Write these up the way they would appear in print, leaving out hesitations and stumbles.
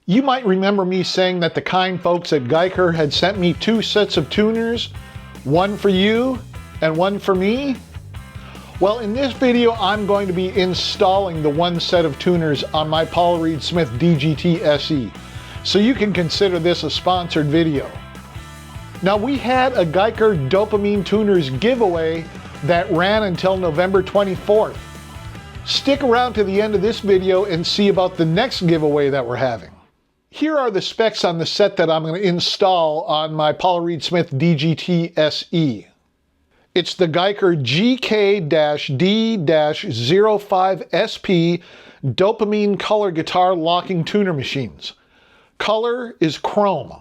You might remember me saying that the kind folks at Guyker had sent me 2 sets of tuners, one for you and one for me. Well, in this video, I'm going to be installing the 1 set of tuners on my Paul Reed Smith DGT-SE, so you can consider this a sponsored video. Now, we had a Guyker Dopamine Tuners giveaway that ran until November 24th. Stick around to the end of this video and see about the next giveaway that we're having. Here are the specs on the set that I'm going to install on my Paul Reed Smith DGT-SE. It's the Guyker GK-D-05SP Dopamine color guitar locking tuner machines. Color is chrome.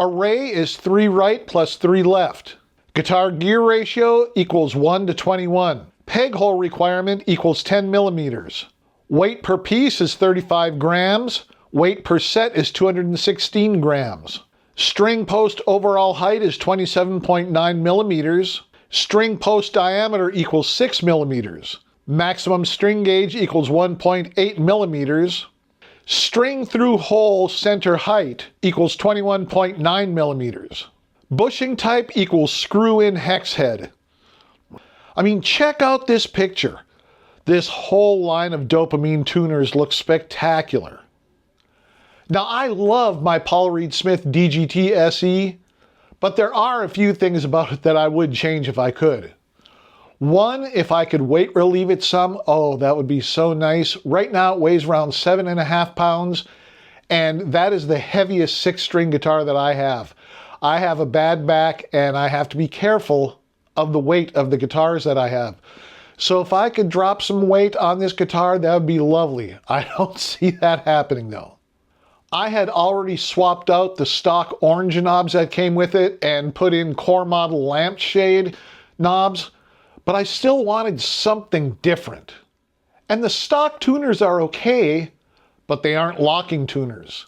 Array is 3 right plus 3 left. Guitar gear ratio equals 1:21. Peg hole requirement equals 10 millimeters. Weight per piece is 35 grams. Weight per set is 216 grams. String post overall height is 27.9 millimeters. String post diameter equals 6 millimeters. Maximum string gauge equals 1.8 millimeters. String through hole center height equals 21.9 millimeters. Bushing type equals screw-in hex head. I mean, check out this picture. This whole line of Dopamine tuners looks spectacular. Now, I love my Paul Reed Smith DGT-SE, but there are a few things about it that I would change if I could. One, if I could weight relieve it some, oh, that would be so nice. Right now it weighs around 7.5 pounds, and that is the heaviest 6-string guitar that I have. I have a bad back, and I have to be careful of the weight of the guitars that I have. So if I could drop some weight on this guitar, that would be lovely. I don't see that happening though. I had already swapped out the stock orange knobs that came with it and put in core model lampshade knobs, but I still wanted something different. And the stock tuners are okay, but they aren't locking tuners.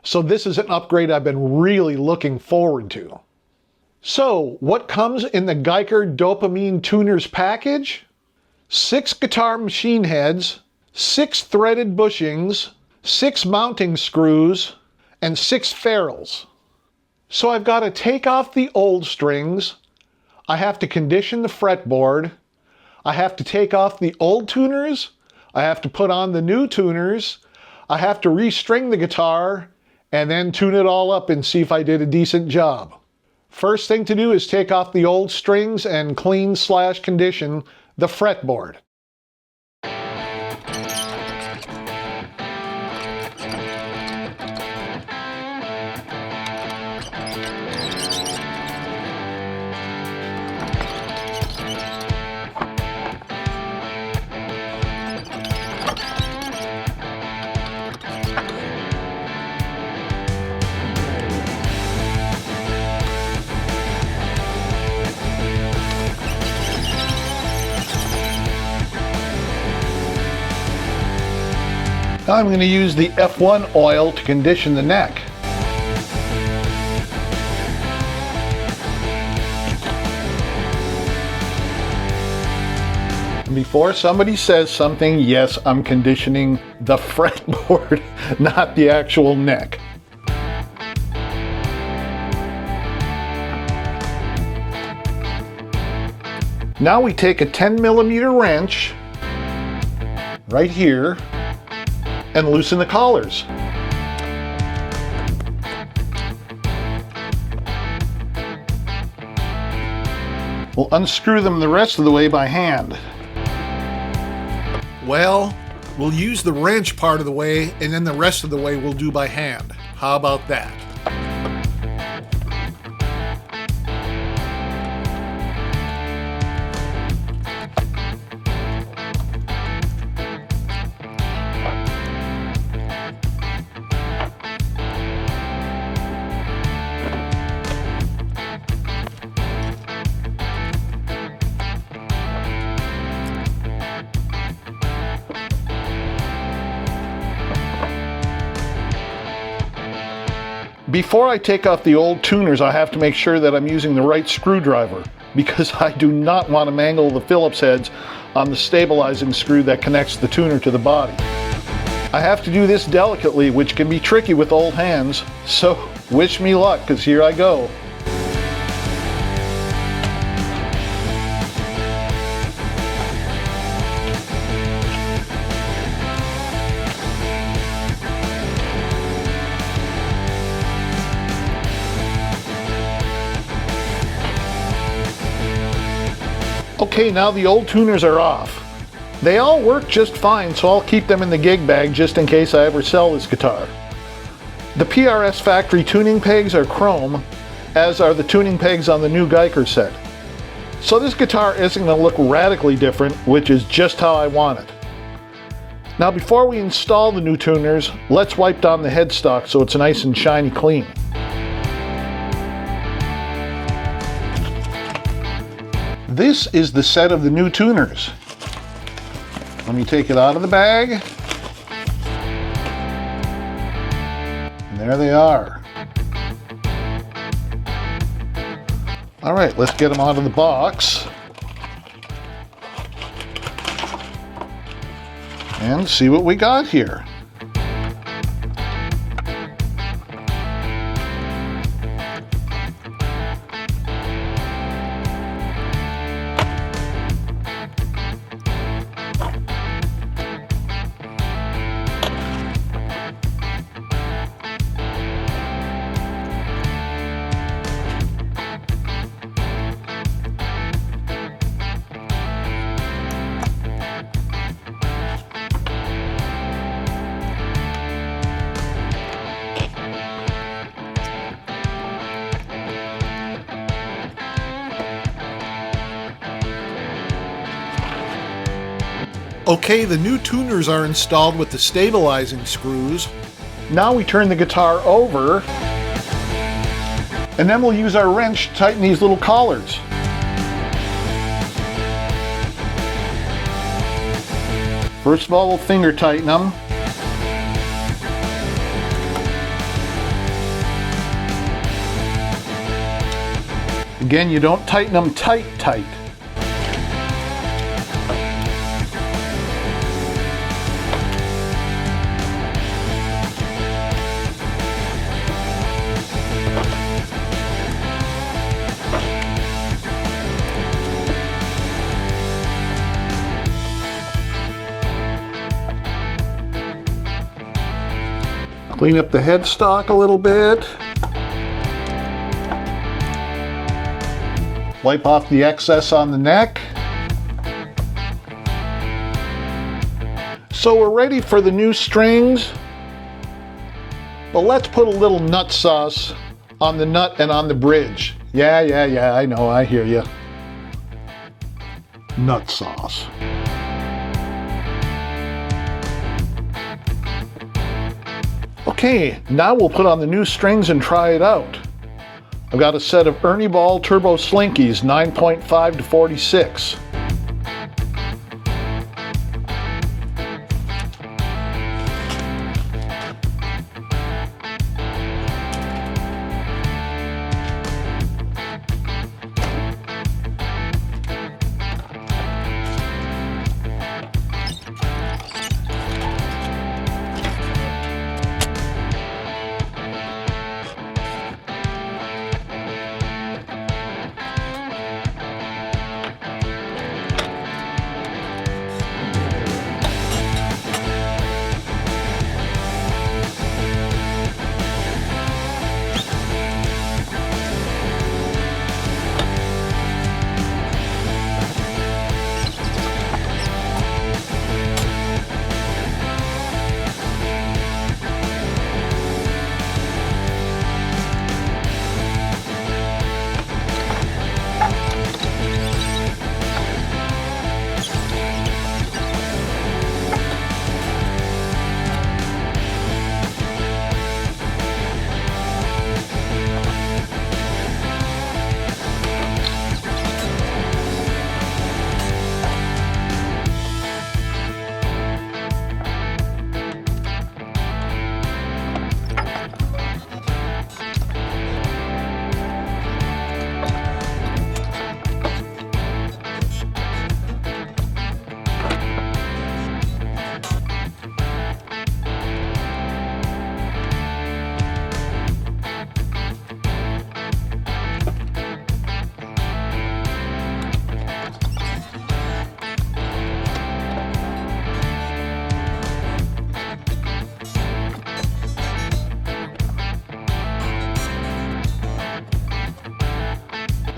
So this is an upgrade I've been really looking forward to. So what comes in the Guyker Dopamine Tuners package? 6 guitar machine heads, 6 threaded bushings, 6 mounting screws, and 6 ferrules. So I've got to take off the old strings, I have to condition the fretboard, I have to take off the old tuners, I have to put on the new tuners, I have to restring the guitar, and then tune it all up and see if I did a decent job. First thing to do is take off the old strings and clean/condition the fretboard. Now I'm going to use the F1 oil to condition the neck. And before somebody says something, yes, I'm conditioning the fretboard, not the actual neck. Now we take a 10 millimeter wrench right here and loosen the collars. We'll unscrew them the rest of the way by hand. Well, we'll use the wrench part of the way, and then the rest of the way we'll do by hand. How about that? Before I take off the old tuners, I have to make sure that I'm using the right screwdriver, because I do not want to mangle the Phillips heads on the stabilizing screw that connects the tuner to the body. I have to do this delicately, which can be tricky with old hands, so wish me luck, because here I go. Okay, now the old tuners are off. They all work just fine, so I'll keep them in the gig bag just in case I ever sell this guitar. The PRS factory tuning pegs are chrome, as are the tuning pegs on the new Guyker set. So this guitar isn't going to look radically different, which is just how I want it. Now before we install the new tuners, let's wipe down the headstock so it's nice and shiny clean. This is the set of the new tuners. Let me take it out of the bag. And there they are. All right, let's get them out of the box. And see what we got here. Okay, the new tuners are installed with the stabilizing screws. Now we turn the guitar over, and then we'll use our wrench to tighten these little collars. First of all, we'll finger tighten them. Again, you don't tighten them tight. Clean up the headstock a little bit. Wipe off the excess on the neck. So we're ready for the new strings. But let's put a little nut sauce on the nut and on the bridge. Yeah, I know, I hear you. Nut sauce. Okay, now we'll put on the new strings and try it out. I've got a set of Ernie Ball Turbo Slinkies, 9.5 to 46.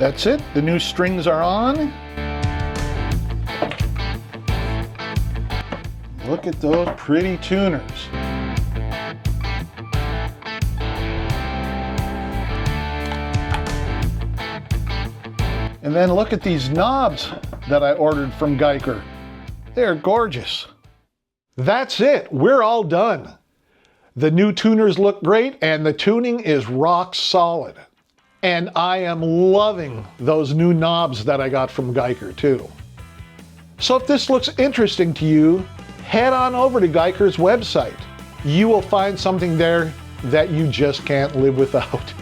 That's it, the new strings are on. Look at those pretty tuners. And then look at these knobs that I ordered from Guyker. They're gorgeous. That's it, we're all done. The new tuners look great and the tuning is rock solid. And I am loving those new knobs that I got from Guyker too. So if this looks interesting to you, head on over to Guyker's website. You will find something there that you just can't live without.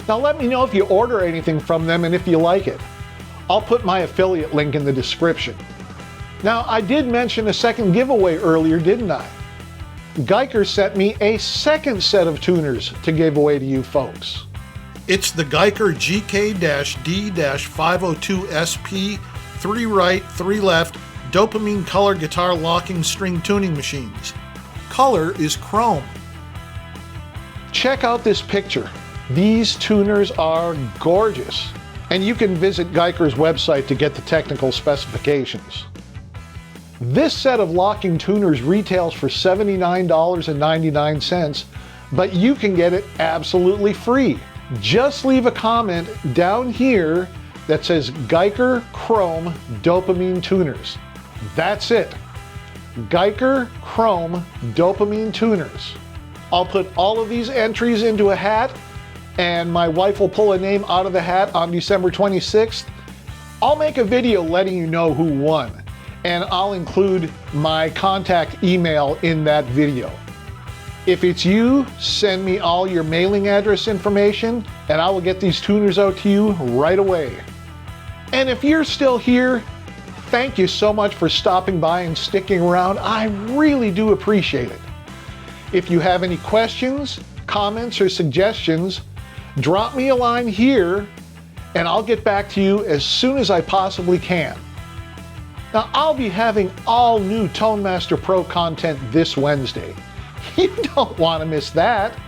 Now let me know if you order anything from them and if you like it. I'll put my affiliate link in the description. Now I did mention a second giveaway earlier, didn't I? Guyker sent me a second set of tuners to give away to you folks. It's the Guyker GK-D-05SP 3 right, 3 left Dopamine color guitar locking string tuning machines. Color is chrome. Check out this picture. These tuners are gorgeous. And you can visit Guyker's website to get the technical specifications. This set of locking tuners retails for $79.99, but you can get it absolutely free. Just leave a comment down here that says Guyker Chrome Dopamine Tuners. That's it. Guyker Chrome Dopamine Tuners. I'll put all of these entries into a hat and my wife will pull a name out of the hat on December 26th. I'll make a video letting you know who won, and I'll include my contact email in that video. If it's you, send me all your mailing address information and I will get these tuners out to you right away. And if you're still here, thank you so much for stopping by and sticking around. I really do appreciate it. If you have any questions, comments, or suggestions, drop me a line here and I'll get back to you as soon as I possibly can. Now, I'll be having all new ToneMaster Pro content this Wednesday. You don't want to miss that.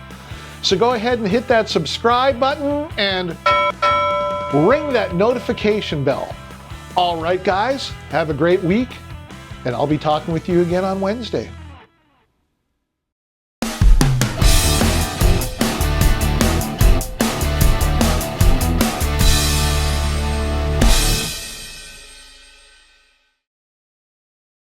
So go ahead and hit that subscribe button and ring that notification bell. All right, guys, have a great week, and I'll be talking with you again on Wednesday.